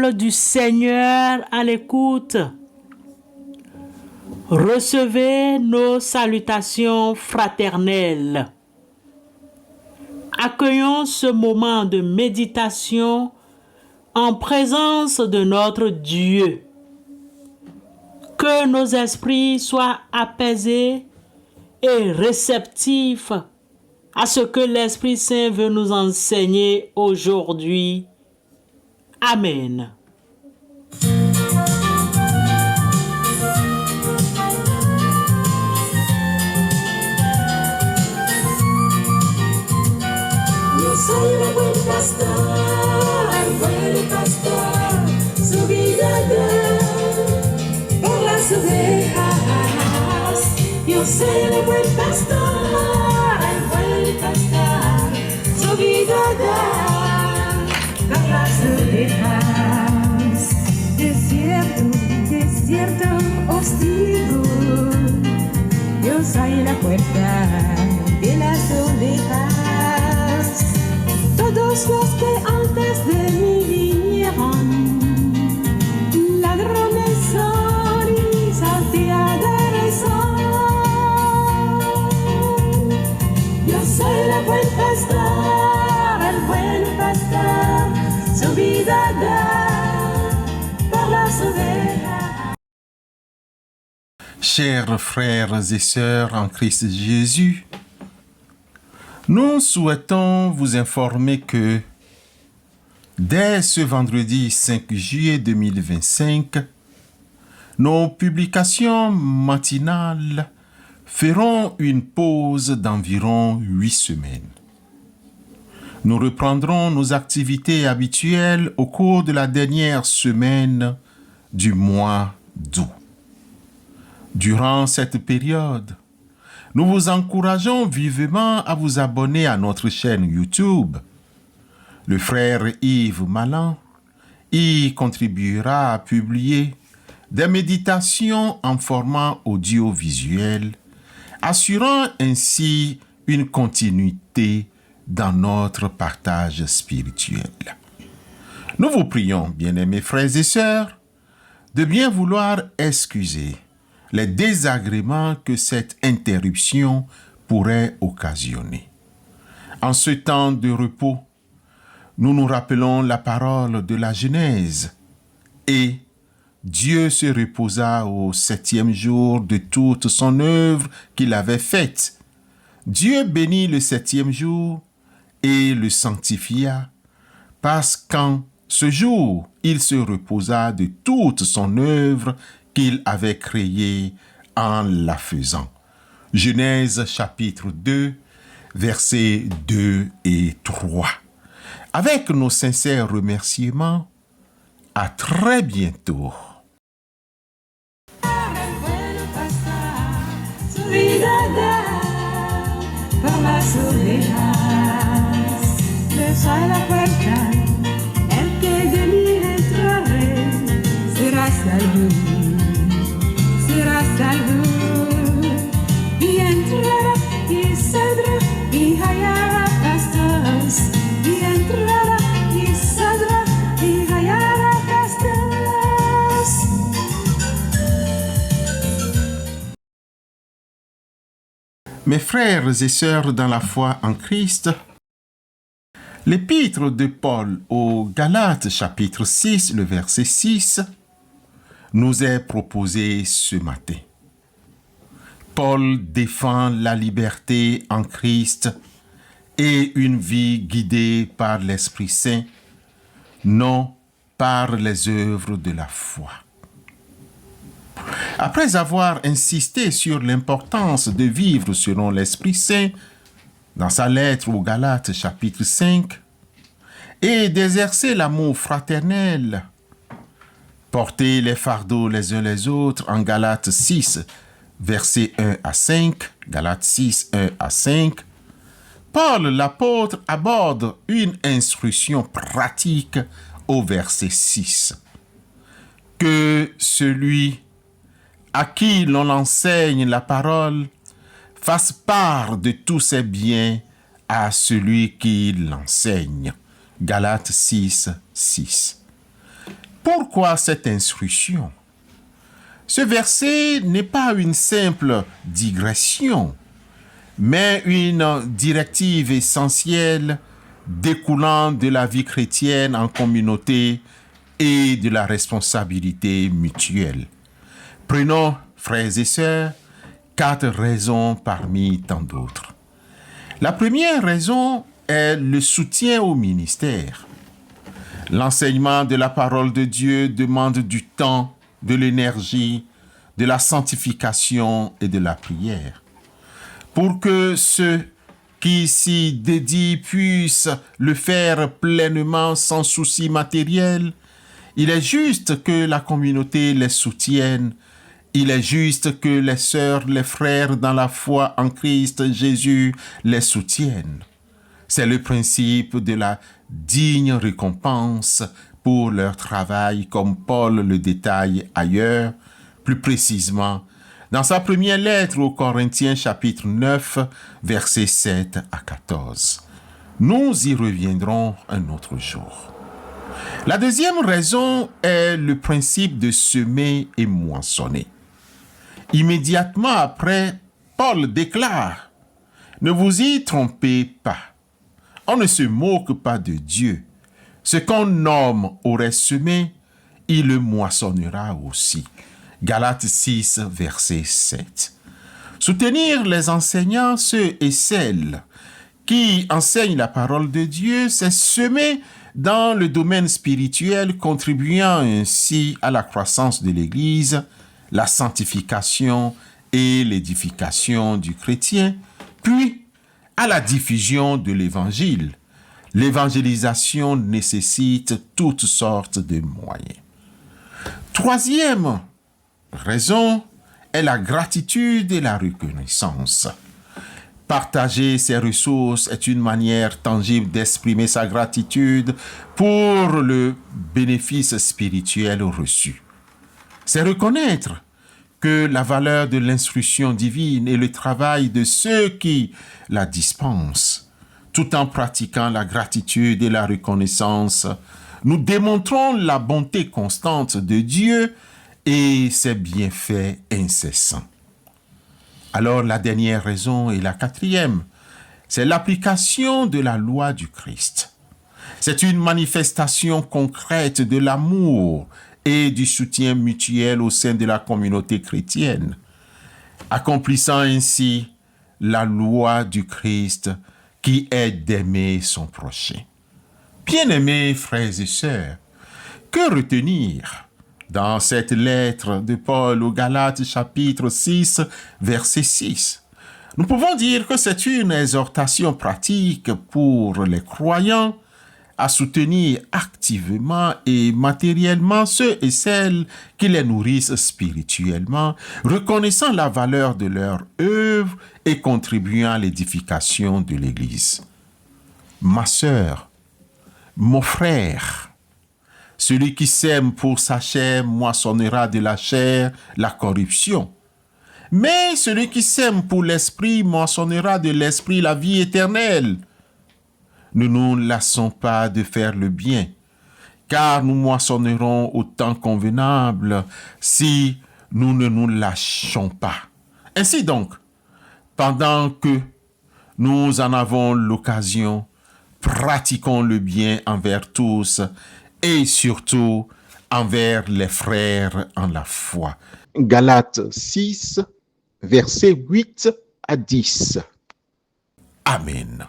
Peuple du Seigneur à l'écoute, recevez nos salutations fraternelles. Accueillons ce moment de méditation en présence de notre Dieu. Que nos esprits soient apaisés et réceptifs à ce que l'Esprit Saint veut nous enseigner aujourd'hui. Amen. Yo soy el buen pastor, su vida da por las ovejas. Yo soy el buen pastor, su vida da por las ovejas. Desierto os digo, yo soy la puerta de las ovejas. Todos los que antes de mí vinieron, ladrones son y salteadores son. Yo soy el buen pastor, su vida da por las ovejas. Chers frères et sœurs en Christ Jésus, nous souhaitons vous informer que dès ce vendredi 5 juillet 2025, nos publications matinales feront une pause d'environ 8 semaines. Nous reprendrons nos activités habituelles au cours de la dernière semaine du mois d'août. Durant cette période, nous vous encourageons vivement à vous abonner à notre chaîne YouTube. Le frère Yves Malan y contribuera à publier des méditations en format audiovisuel, assurant ainsi une continuité dans notre partage spirituel. Nous vous prions, bien-aimés frères et sœurs, de bien vouloir excuser les désagréments que cette interruption pourrait occasionner. En ce temps de repos, nous nous rappelons la parole de la Genèse. Et Dieu se reposa au 7e jour de toute son œuvre qu'il avait faite. Dieu bénit le 7e jour et le sanctifia, parce qu'en ce jour, il se reposa de toute son œuvre qu'il avait créée en la faisant. Genèse chapitre 2, versets 2 et 3. Avec nos sincères remerciements, à très bientôt. Mes frères et sœurs dans la foi en Christ, l'épître de Paul aux Galates, chapitre 6, le verset 6, nous est proposé ce matin. Paul défend la liberté en Christ et une vie guidée par l'Esprit Saint, non par les œuvres de la foi. Après avoir insisté sur l'importance de vivre selon l'Esprit Saint, dans sa lettre aux Galates chapitre 5, et d'exercer l'amour fraternel, porter les fardeaux les uns les autres en Galates 6, versets 1 à 5, Galates 6, 1 à 5, Paul l'apôtre aborde une instruction pratique au verset 6. Que celui à qui l'on enseigne la parole fasse part de tous ses biens à celui qui l'enseigne. Galates 6, 6. Pourquoi cette instruction? Ce verset n'est pas une simple digression, mais une directive essentielle découlant de la vie chrétienne en communauté et de la responsabilité mutuelle. Prenons, frères et sœurs, 4 raisons parmi tant d'autres. La première raison est le soutien au ministère. L'enseignement de la parole de Dieu demande du temps, de l'énergie, de la sanctification et de la prière. Pour que ceux qui s'y dédient puissent le faire pleinement sans souci matériel, il est juste que la communauté les soutienne. Il est juste que les sœurs, les frères dans la foi en Christ Jésus les soutiennent. C'est le principe de la digne récompense pour leur travail, comme Paul le détaille ailleurs, plus précisément dans sa première lettre aux Corinthiens chapitre 9, versets 7 à 14. Nous y reviendrons un autre jour. La deuxième raison est le principe de semer et moissonner. Immédiatement après, Paul déclare « Ne vous y trompez pas. On ne se moque pas de Dieu. Ce qu'un homme aurait semé, il le moissonnera aussi. » Galates 6, verset 7. Soutenir les enseignants, ceux et celles qui enseignent la parole de Dieu, c'est semer dans le domaine spirituel, contribuant ainsi à la croissance de l'Église, la sanctification et l'édification du chrétien, puis à la diffusion de l'Évangile. L'évangélisation nécessite toutes sortes de moyens. Troisième raison est la gratitude et la reconnaissance. Partager ses ressources est une manière tangible d'exprimer sa gratitude pour le bénéfice spirituel reçu. C'est reconnaître que la valeur de l'instruction divine et le travail de ceux qui la dispensent, tout en pratiquant la gratitude et la reconnaissance, nous démontrons la bonté constante de Dieu et ses bienfaits incessants. Alors la dernière raison et la quatrième, c'est l'application de la loi du Christ. C'est une manifestation concrète de l'amour et du soutien mutuel au sein de la communauté chrétienne, accomplissant ainsi la loi du Christ qui est d'aimer son prochain. Bien-aimés frères et sœurs, que retenir dans cette lettre de Paul aux Galates chapitre 6, verset 6? Nous pouvons dire que c'est une exhortation pratique pour les croyants à soutenir activement et matériellement ceux et celles qui les nourrissent spirituellement, reconnaissant la valeur de leur œuvre et contribuant à l'édification de l'Église. Ma sœur, mon frère, celui qui sème pour sa chair moissonnera de la chair la corruption. Mais celui qui sème pour l'esprit moissonnera de l'esprit la vie éternelle. Ne nous lassons pas de faire le bien, car nous moissonnerons au temps convenable si nous ne nous lâchons pas. Ainsi donc, pendant que nous en avons l'occasion, pratiquons le bien envers tous et surtout envers les frères en la foi. Galates 6, versets 8 à 10. Amen.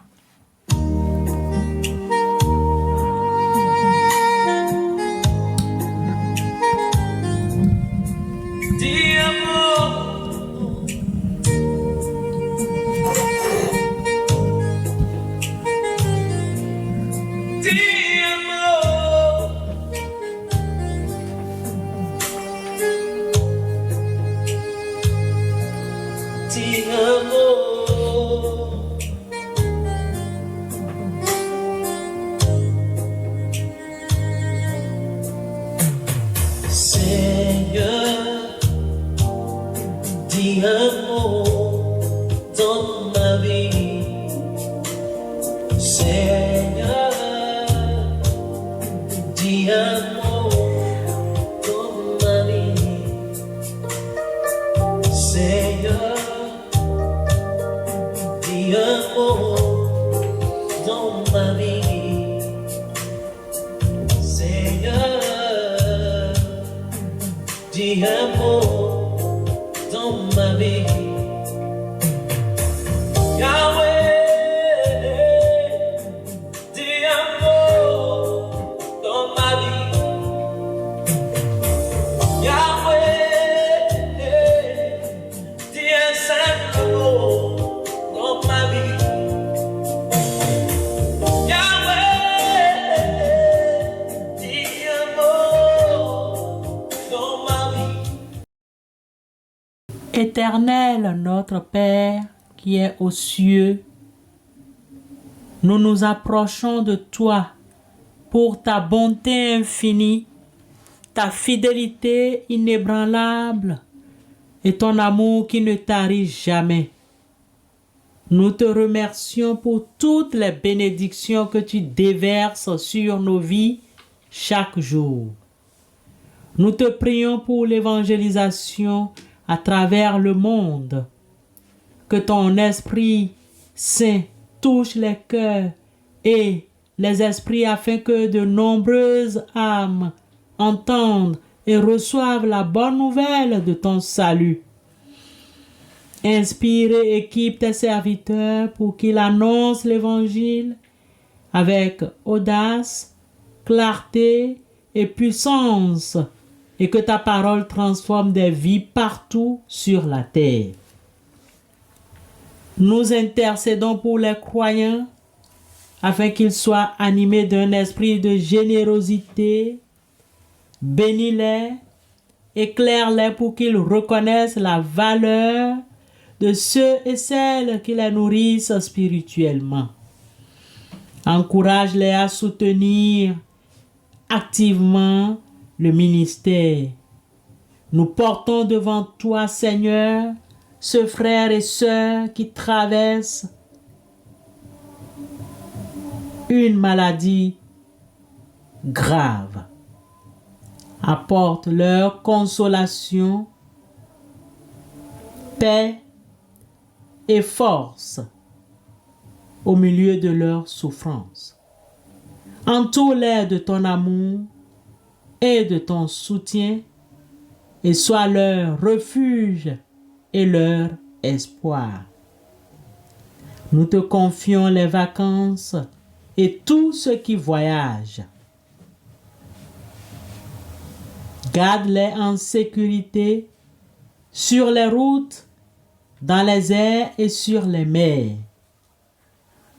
Seigneur, dis un mot dans ma vie. Seigneur, dis un mot dis un mot dans ma vie, Seigneur, dis un mot dans ma vie. Yahweh, dis un mot dans ma vie. Yahweh, dis un simple mot dans ma vie. Yahweh, dis un mot dans ma vie. Éternel notre Père qui est aux cieux, nous nous approchons de toi pour ta bonté infinie, ta fidélité inébranlable et ton amour qui ne tarit jamais. Nous te remercions pour toutes les bénédictions que tu déverses sur nos vies chaque jour. Nous te prions pour l'évangélisation à travers le monde. Que ton Esprit Saint touche les cœurs et les esprits afin que de nombreuses âmes entendent et reçoivent la bonne nouvelle de ton salut. Inspire et équipe tes serviteurs pour qu'ils annoncent l'Évangile avec audace, clarté et puissance et que ta parole transforme des vies partout sur la terre. Nous intercédons pour les croyants afin qu'ils soient animés d'un esprit de générosité. Bénis-les, éclaire-les pour qu'ils reconnaissent la valeur de ceux et celles qui les nourrissent spirituellement. Encourage-les à soutenir activement le ministère. Nous portons devant toi, Seigneur, ce frère et sœur qui traversent une maladie grave. Apporte leur consolation, paix et force au milieu de leur souffrance. Entoure-les de ton amour et de ton soutien et sois leur refuge et leur espoir. Nous te confions les vacances et tous ceux qui voyagent. Garde-les en sécurité sur les routes, dans les airs et sur les mers.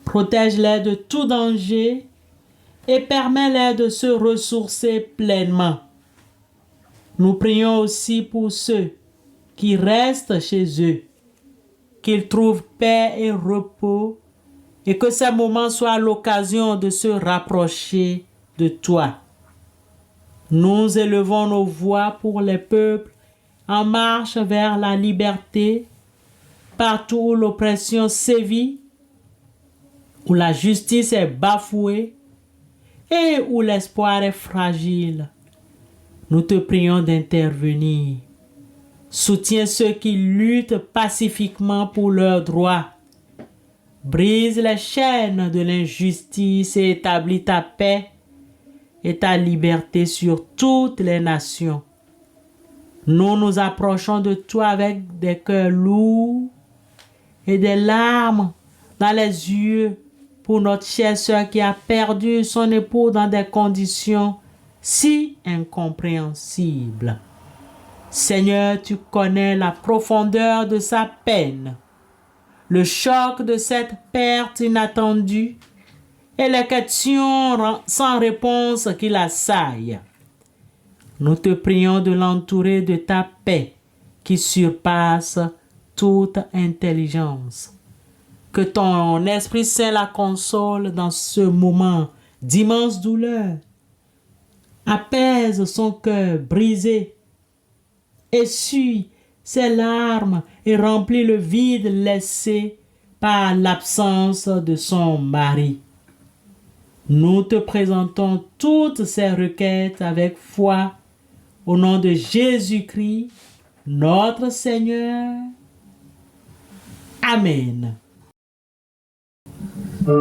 Protège-les de tout danger et permets-les de se ressourcer pleinement. Nous prions aussi pour ceux qui restent chez eux, qu'ils trouvent paix et repos et que ces moments soient l'occasion de se rapprocher de toi. Nous élevons nos voix pour les peuples en marche vers la liberté, partout où l'oppression sévit, où la justice est bafouée et où l'espoir est fragile. Nous te prions d'intervenir. Soutiens ceux qui luttent pacifiquement pour leurs droits. Brise les chaînes de l'injustice et établis ta paix et ta liberté sur toutes les nations. Nous nous approchons de toi avec des cœurs lourds et des larmes dans les yeux pour notre chère sœur qui a perdu son époux dans des conditions si incompréhensibles. Seigneur, tu connais la profondeur de sa peine, le choc de cette perte inattendue et les questions sans réponse qui l'assaillent. Nous te prions de l'entourer de ta paix qui surpasse toute intelligence. Que ton Esprit Saint la console dans ce moment d'immense douleur. Apaise son cœur brisé. Essuie ses larmes et remplis le vide laissé par l'absence de son mari. Nous te présentons toutes ces requêtes avec foi au nom de Jésus-Christ, notre Seigneur. Amen. Que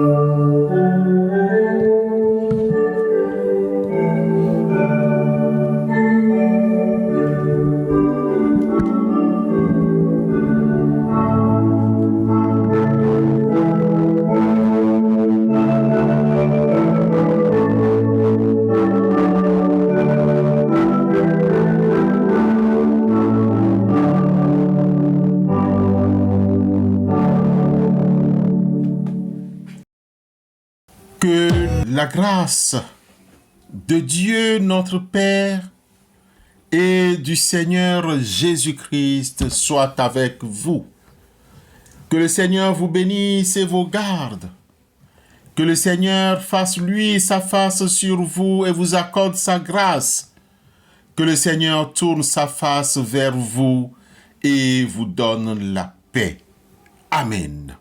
la grâce de Dieu notre Père et du Seigneur Jésus-Christ soit avec vous. Que le Seigneur vous bénisse et vous garde. Que le Seigneur fasse lui sa face sur vous et vous accorde sa grâce. Que le Seigneur tourne sa face vers vous et vous donne la paix. Amen.